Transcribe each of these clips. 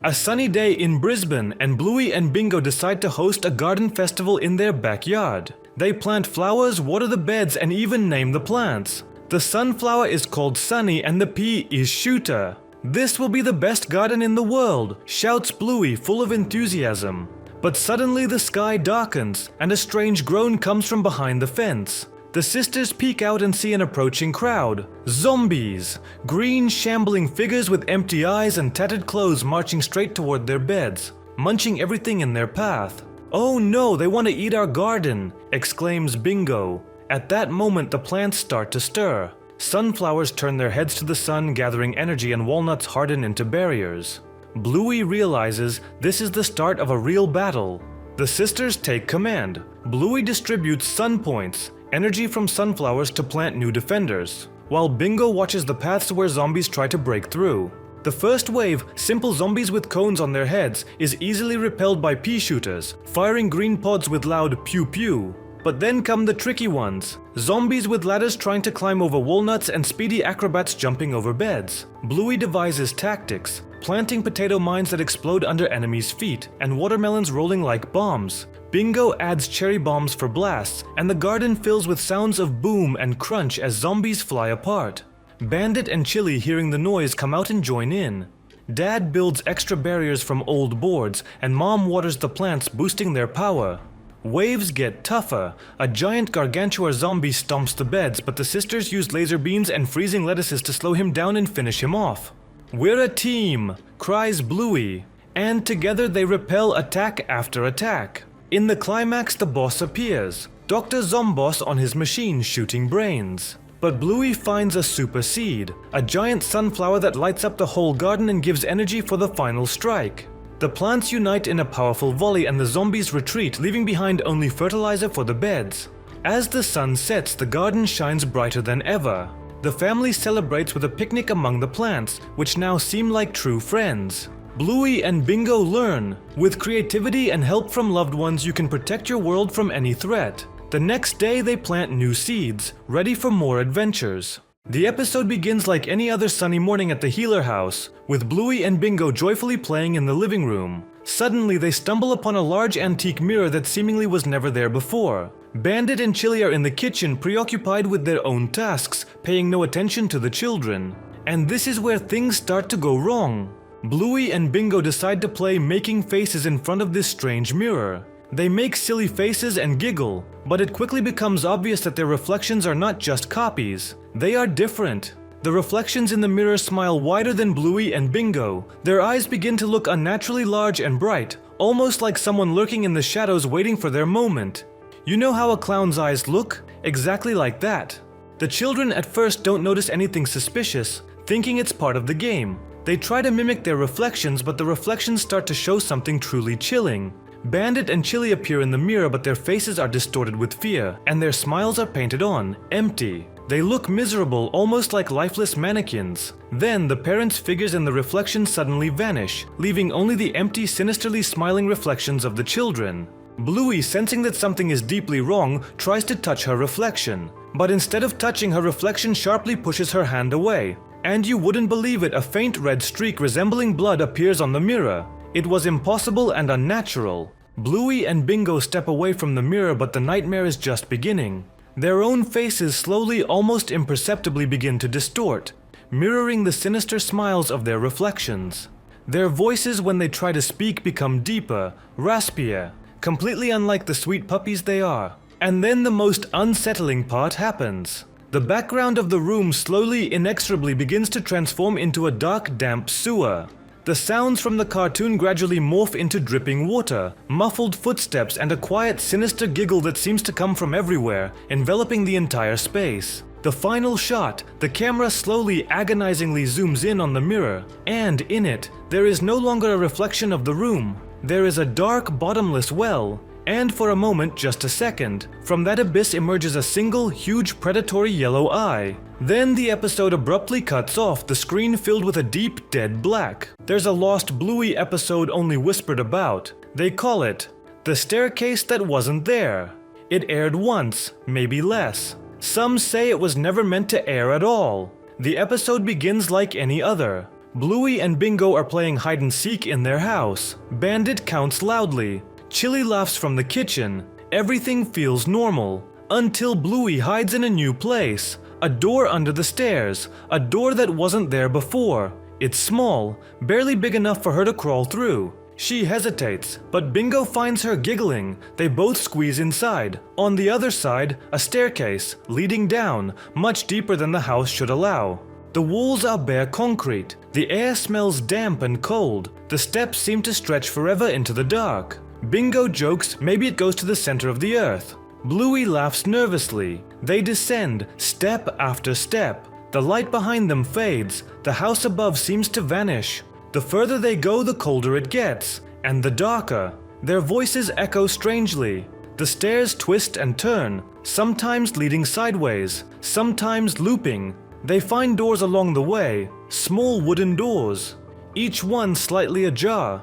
A sunny day in Brisbane, and Bluey and Bingo decide to host a garden festival in their backyard. They plant flowers, water the beds, and even name the plants. The sunflower is called Sunny and the pea is Shooter. "This will be the best garden in the world," shouts Bluey, full of enthusiasm. But suddenly the sky darkens, and a strange groan comes from behind the fence. The sisters peek out and see an approaching crowd. Zombies! Green, shambling figures with empty eyes and tattered clothes marching straight toward their beds, munching everything in their path. "Oh no, they want to eat our garden!" exclaims Bingo. At that moment, the plants start to stir. Sunflowers turn their heads to the sun, gathering energy, and walnuts harden into barriers. Bluey realizes this is the start of a real battle. The sisters take command. Bluey distributes sun points, energy from sunflowers, to plant new defenders, while Bingo watches the paths where zombies try to break through. The first wave, simple zombies with cones on their heads, is easily repelled by pea shooters, firing green pods with loud pew pew. But then come the tricky ones. Zombies with ladders trying to climb over walnuts and speedy acrobats jumping over beds. Bluey devises tactics, planting potato mines that explode under enemies' feet, and watermelons rolling like bombs. Bingo adds cherry bombs for blasts, and the garden fills with sounds of boom and crunch as zombies fly apart. Bandit and Chili, hearing the noise, come out and join in. Dad builds extra barriers from old boards, and Mom waters the plants, boosting their power. Waves get tougher. A giant gargantua zombie stomps the beds, but the sisters use laser beams and freezing lettuces to slow him down and finish him off. "We're a team!" cries Bluey, and together they repel attack after attack. In the climax, the boss appears, Dr. Zomboss on his machine shooting brains. But Bluey finds a super seed, a giant sunflower that lights up the whole garden and gives energy for the final strike. The plants unite in a powerful volley and the zombies retreat, leaving behind only fertilizer for the beds. As the sun sets, the garden shines brighter than ever. The family celebrates with a picnic among the plants, which now seem like true friends. Bluey and Bingo learn. With creativity and help from loved ones, you can protect your world from any threat. The next day, they plant new seeds, ready for more adventures. The episode begins like any other sunny morning at the Healer House, with Bluey and Bingo joyfully playing in the living room. Suddenly, they stumble upon a large antique mirror that seemingly was never there before. Bandit and Chili are in the kitchen, preoccupied with their own tasks, paying no attention to the children. And this is where things start to go wrong. Bluey and Bingo decide to play making faces in front of this strange mirror. They make silly faces and giggle, but it quickly becomes obvious that their reflections are not just copies. They are different. The reflections in the mirror smile wider than Bluey and Bingo. Their eyes begin to look unnaturally large and bright, almost like someone lurking in the shadows waiting for their moment. You know how a clown's eyes look? Exactly like that. The children at first don't notice anything suspicious, thinking it's part of the game. They try to mimic their reflections, but the reflections start to show something truly chilling. Bandit and Chili appear in the mirror, but their faces are distorted with fear, and their smiles are painted on, empty. They look miserable, almost like lifeless mannequins. Then, the parents' figures in the reflections suddenly vanish, leaving only the empty, sinisterly smiling reflections of the children. Bluey, sensing that something is deeply wrong, tries to touch her reflection, but instead of touching, her reflection sharply pushes her hand away. And you wouldn't believe it, a faint red streak resembling blood appears on the mirror. It was impossible and unnatural. Bluey and Bingo step away from the mirror, but the nightmare is just beginning. Their own faces slowly, almost imperceptibly begin to distort, mirroring the sinister smiles of their reflections. Their voices, when they try to speak, become deeper, raspier, completely unlike the sweet puppies they are. And then the most unsettling part happens. The background of the room slowly, inexorably begins to transform into a dark, damp sewer. The sounds from the cartoon gradually morph into dripping water, muffled footsteps, and a quiet, sinister giggle that seems to come from everywhere, enveloping the entire space. The final shot, the camera slowly, agonizingly zooms in on the mirror, and in it, there is no longer a reflection of the room. There is a dark, bottomless well. And for a moment, just a second, from that abyss emerges a single, huge, predatory yellow eye. Then the episode abruptly cuts off, the screen filled with a deep, dead black. There's a lost Bluey episode only whispered about. They call it The Staircase That Wasn't There. It aired once, maybe less. Some say it was never meant to air at all. The episode begins like any other. Bluey and Bingo are playing hide and seek in their house. Bandit counts loudly. Chili laughs from the kitchen. Everything feels normal. Until Bluey hides in a new place. A door under the stairs. A door that wasn't there before. It's small, barely big enough for her to crawl through. She hesitates, but Bingo finds her giggling. They both squeeze inside. On the other side, a staircase, leading down, much deeper than the house should allow. The walls are bare concrete. The air smells damp and cold. The steps seem to stretch forever into the dark. Bingo jokes maybe it goes to the center of the earth. Bluey laughs nervously. They descend, step after step. The light behind them fades. The house above seems to vanish. The further they go, the colder it gets, and the darker. Their voices echo strangely. The stairs twist and turn, sometimes leading sideways, sometimes looping. They find doors along the way, small wooden doors, each one slightly ajar.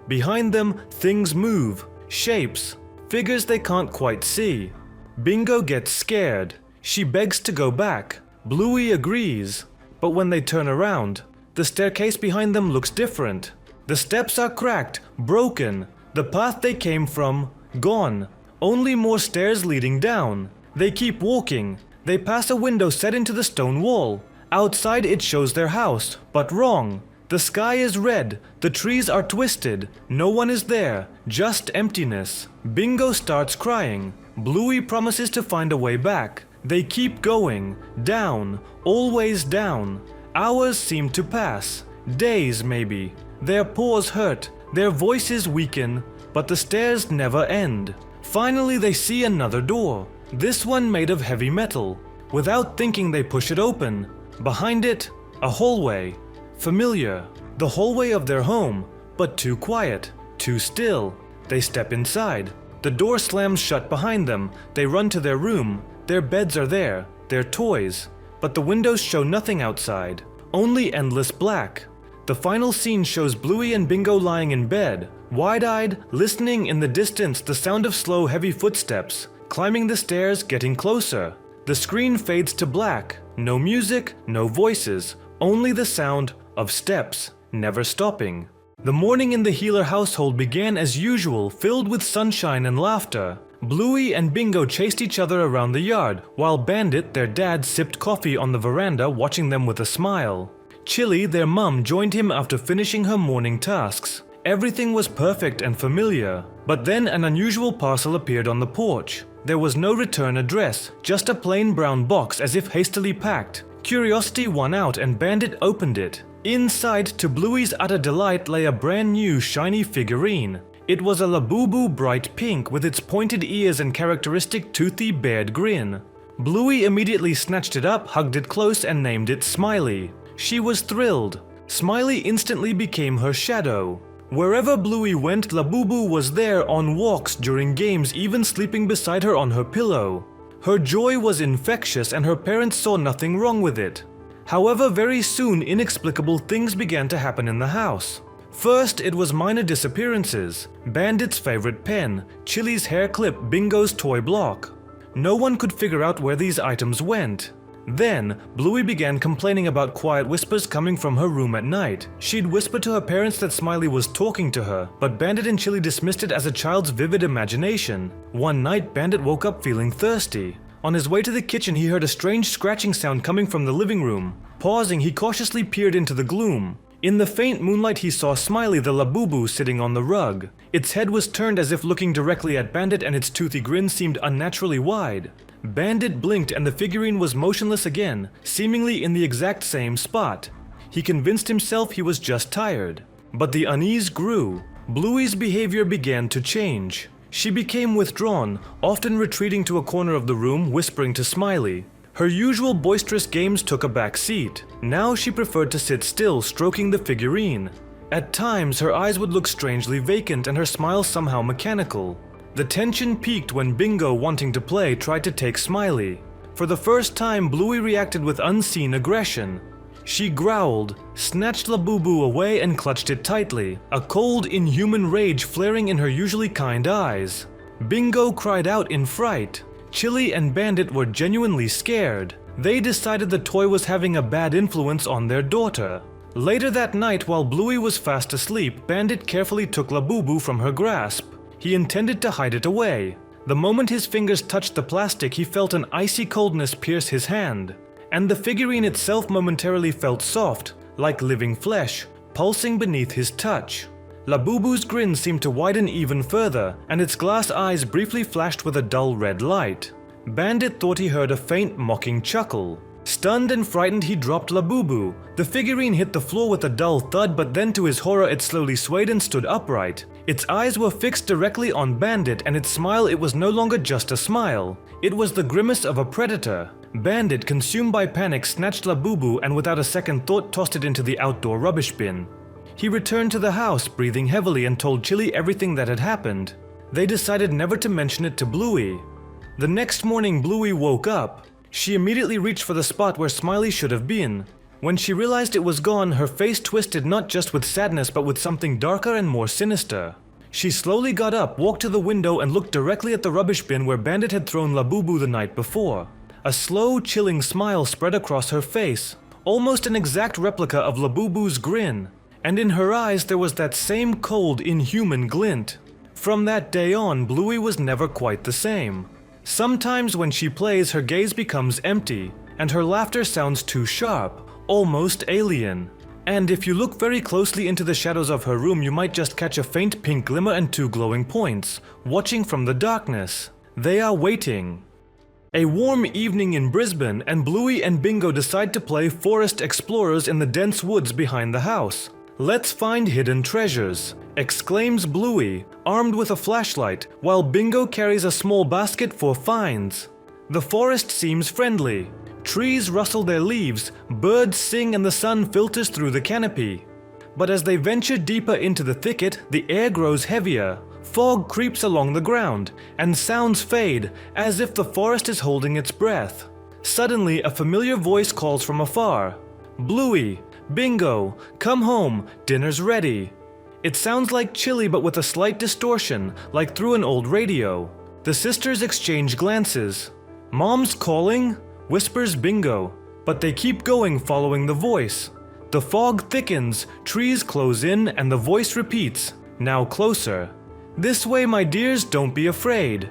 Behind them, things move, shapes, figures they can't quite see. Bingo gets scared. She begs to go back. Bluey agrees, but when they turn around, the staircase behind them looks different. The steps are cracked, broken. The path they came from, gone. Only more stairs leading down. They keep walking. They pass a window set into the stone wall. Outside it shows their house, but wrong. The sky is red. The trees are twisted. No one is there, just emptiness. Bingo starts crying. Bluey promises to find a way back. They keep going, down, always down. Hours seem to pass, days maybe. Their paws hurt, their voices weaken, but the stairs never end. Finally they see another door, this one made of heavy metal. Without thinking they push it open. Behind it, a hallway. Familiar, the hallway of their home, but too quiet, too still. They step inside. The door slams shut behind them. They run to their room. Their beds are there, their toys. But the windows show nothing outside, only endless black. The final scene shows Bluey and Bingo lying in bed, wide-eyed, listening in the distance the sound of slow, heavy footsteps, climbing the stairs, getting closer. The screen fades to black, no music, no voices, only the sound of steps, never stopping. The morning in the Healer household began as usual, filled with sunshine and laughter. Bluey and Bingo chased each other around the yard, while Bandit, their dad, sipped coffee on the veranda, watching them with a smile. Chili, their mum, joined him after finishing her morning tasks. Everything was perfect and familiar, but then an unusual parcel appeared on the porch. There was no return address, just a plain brown box as if hastily packed. Curiosity won out and Bandit opened it. Inside, to Bluey's utter delight, lay a brand new shiny figurine. It was a Labubu bright pink with its pointed ears and characteristic toothy bared grin. Bluey immediately snatched it up, hugged it close and named it Smiley. She was thrilled. Smiley instantly became her shadow. Wherever Bluey went, Labubu was there on walks, during games, even sleeping beside her on her pillow. Her joy was infectious and her parents saw nothing wrong with it. However, very soon inexplicable things began to happen in the house. First, it was minor disappearances. Bandit's favorite pen, Chili's hair clip, Bingo's toy block. No one could figure out where these items went. Then, Bluey began complaining about quiet whispers coming from her room at night. She'd whisper to her parents that Smiley was talking to her, but Bandit and Chili dismissed it as a child's vivid imagination. One night, Bandit woke up feeling thirsty. On his way to the kitchen, he heard a strange scratching sound coming from the living room. Pausing, he cautiously peered into the gloom. In the faint moonlight, he saw Smiley the Labubu sitting on the rug. Its head was turned as if looking directly at Bandit and its toothy grin seemed unnaturally wide. Bandit blinked and the figurine was motionless again, seemingly in the exact same spot. He convinced himself he was just tired. But the unease grew. Bluey's behavior began to change. She became withdrawn, often retreating to a corner of the room, whispering to Smiley. Her usual boisterous games took a back seat. Now she preferred to sit still, stroking the figurine. At times, her eyes would look strangely vacant and her smile somehow mechanical. The tension peaked when Bingo, wanting to play, tried to take Smiley. For the first time, Bluey reacted with unseen aggression. She growled, snatched Labubu away and clutched it tightly, a cold, inhuman rage flaring in her usually kind eyes. Bingo cried out in fright. Chili and Bandit were genuinely scared. They decided the toy was having a bad influence on their daughter. Later that night, while Bluey was fast asleep, Bandit carefully took Labubu from her grasp. He intended to hide it away. The moment his fingers touched the plastic, he felt an icy coldness pierce his hand. And the figurine itself momentarily felt soft, like living flesh, pulsing beneath his touch. Labubu's grin seemed to widen even further, and its glass eyes briefly flashed with a dull red light. Bandit thought he heard a faint, mocking chuckle. Stunned and frightened, he dropped Labubu. The figurine hit the floor with a dull thud, but then to his horror it slowly swayed and stood upright. Its eyes were fixed directly on Bandit, and its smile, it was no longer just a smile. It was the grimace of a predator. Bandit, consumed by panic, snatched Labubu and without a second thought tossed it into the outdoor rubbish bin. He returned to the house, breathing heavily, and told Chili everything that had happened. They decided never to mention it to Bluey. The next morning, Bluey woke up. She immediately reached for the spot where Smiley should have been. When she realized it was gone, her face twisted not just with sadness but with something darker and more sinister. She slowly got up, walked to the window, and looked directly at the rubbish bin where Bandit had thrown Labubu the night before. A slow, chilling smile spread across her face, almost an exact replica of Labubu's grin. And in her eyes there was that same cold, inhuman glint. From that day on, Bluey was never quite the same. Sometimes when she plays, her gaze becomes empty, and her laughter sounds too sharp, almost alien. And if you look very closely into the shadows of her room, you might just catch a faint pink glimmer and two glowing points, watching from the darkness. They are waiting. A warm evening in Brisbane, and Bluey and Bingo decide to play forest explorers in the dense woods behind the house. "Let's find hidden treasures," exclaims Bluey, armed with a flashlight, while Bingo carries a small basket for finds. The forest seems friendly. Trees rustle their leaves, birds sing, and the sun filters through the canopy. But as they venture deeper into the thicket, the air grows heavier. Fog creeps along the ground, and sounds fade, as if the forest is holding its breath. Suddenly, a familiar voice calls from afar. "Bluey, Bingo, come home, dinner's ready." It sounds like Chili but with a slight distortion, like through an old radio. The sisters exchange glances. "Mom's calling?" whispers Bingo, but they keep going following the voice. The fog thickens, trees close in, and the voice repeats, now closer. "This way, my dears, don't be afraid."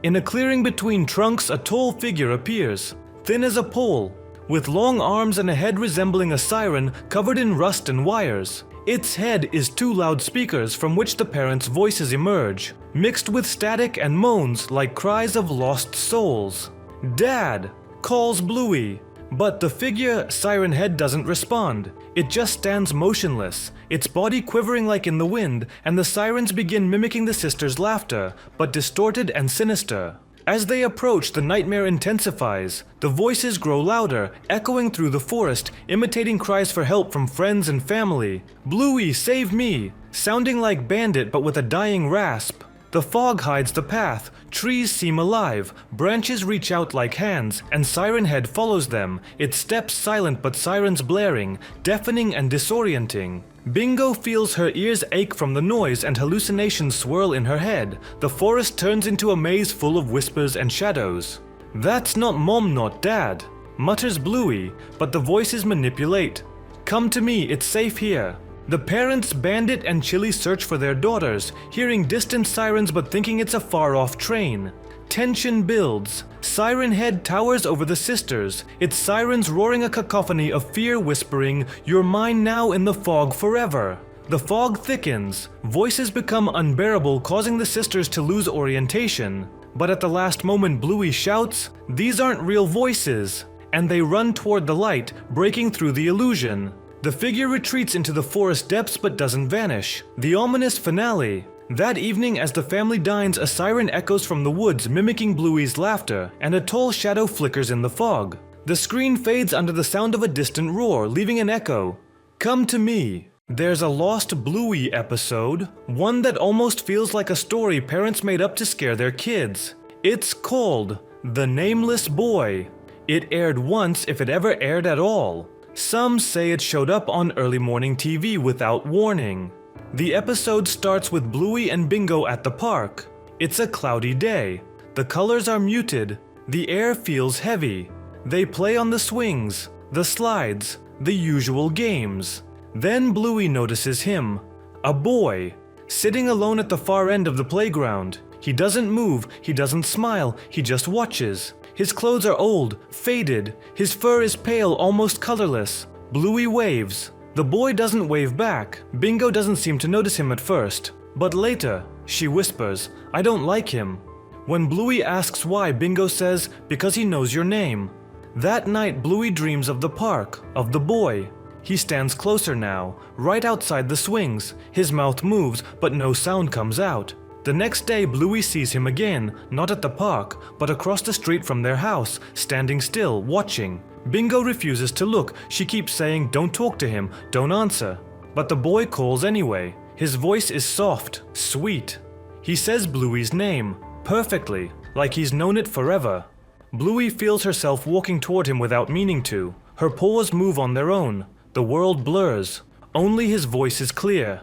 In a clearing between trunks, a tall figure appears, thin as a pole, with long arms and a head resembling a siren covered in rust and wires. Its head is two loudspeakers from which the parents' voices emerge, mixed with static and moans like cries of lost souls. "Dad!" calls Bluey, but the figure, Siren Head, doesn't respond. It just stands motionless, its body quivering like in the wind, and the sirens begin mimicking the sisters' laughter, but distorted and sinister. As they approach, the nightmare intensifies. The voices grow louder, echoing through the forest, imitating cries for help from friends and family. "Bluey, save me!" sounding like Bandit but with a dying rasp. The fog hides the path, trees seem alive, branches reach out like hands, and Siren Head follows them, its steps silent but sirens blaring, deafening and disorienting. Bingo feels her ears ache from the noise and hallucinations swirl in her head. The forest turns into a maze full of whispers and shadows. "That's not Mom, not Dad," mutters Bluey, but the voices manipulate. "Come to me, it's safe here." The parents, Bandit and Chili, search for their daughters, hearing distant sirens but thinking it's a far-off train. Tension builds. Siren Head towers over the sisters, its sirens roaring a cacophony of fear, whispering, "You're mine now, in the fog forever." The fog thickens. Voices become unbearable, causing the sisters to lose orientation. But at the last moment, Bluey shouts, "These aren't real voices!" and they run toward the light, breaking through the illusion. The figure retreats into the forest depths but doesn't vanish. The ominous finale. That evening, as the family dines, a siren echoes from the woods, mimicking Bluey's laughter, and a tall shadow flickers in the fog. The screen fades under the sound of a distant roar, leaving an echo. "Come to me." There's a lost Bluey episode, one that almost feels like a story parents made up to scare their kids. It's called The Nameless Boy. It aired once, if it ever aired at all. Some say it showed up on early morning TV without warning. The episode starts with Bluey and Bingo at the park. It's a cloudy day. The colors are muted. The air feels heavy. They play on the swings, the slides, the usual games. Then Bluey notices him, a boy, sitting alone at the far end of the playground. He doesn't move, he doesn't smile, he just watches. His clothes are old, faded, his fur is pale, almost colorless. Bluey waves. The boy doesn't wave back. Bingo doesn't seem to notice him at first, but later, she whispers, "I don't like him." When Bluey asks why, Bingo says, "Because he knows your name." That night, Bluey dreams of the park, of the boy. He stands closer now, right outside the swings. His mouth moves, but no sound comes out. The next day, Bluey sees him again, not at the park, but across the street from their house, standing still, watching. Bingo refuses to look. She keeps saying, "Don't talk to him, don't answer." But the boy calls anyway. His voice is soft, sweet. He says Bluey's name, perfectly, like he's known it forever. Bluey feels herself walking toward him without meaning to. Her paws move on their own. The world blurs. Only his voice is clear.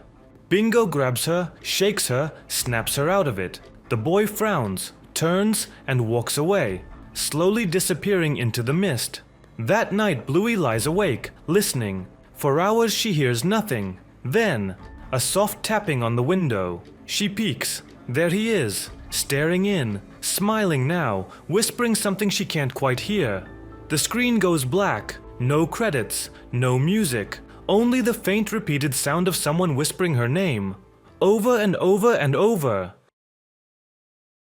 Bingo grabs her, shakes her, snaps her out of it. The boy frowns, turns, and walks away, slowly disappearing into the mist. That night, Bluey lies awake, listening. For hours she hears nothing. Then, a soft tapping on the window. She peeks. There he is, staring in, smiling now, whispering something she can't quite hear. The screen goes black. No credits, no music, only the faint repeated sound of someone whispering her name. Over and over and over.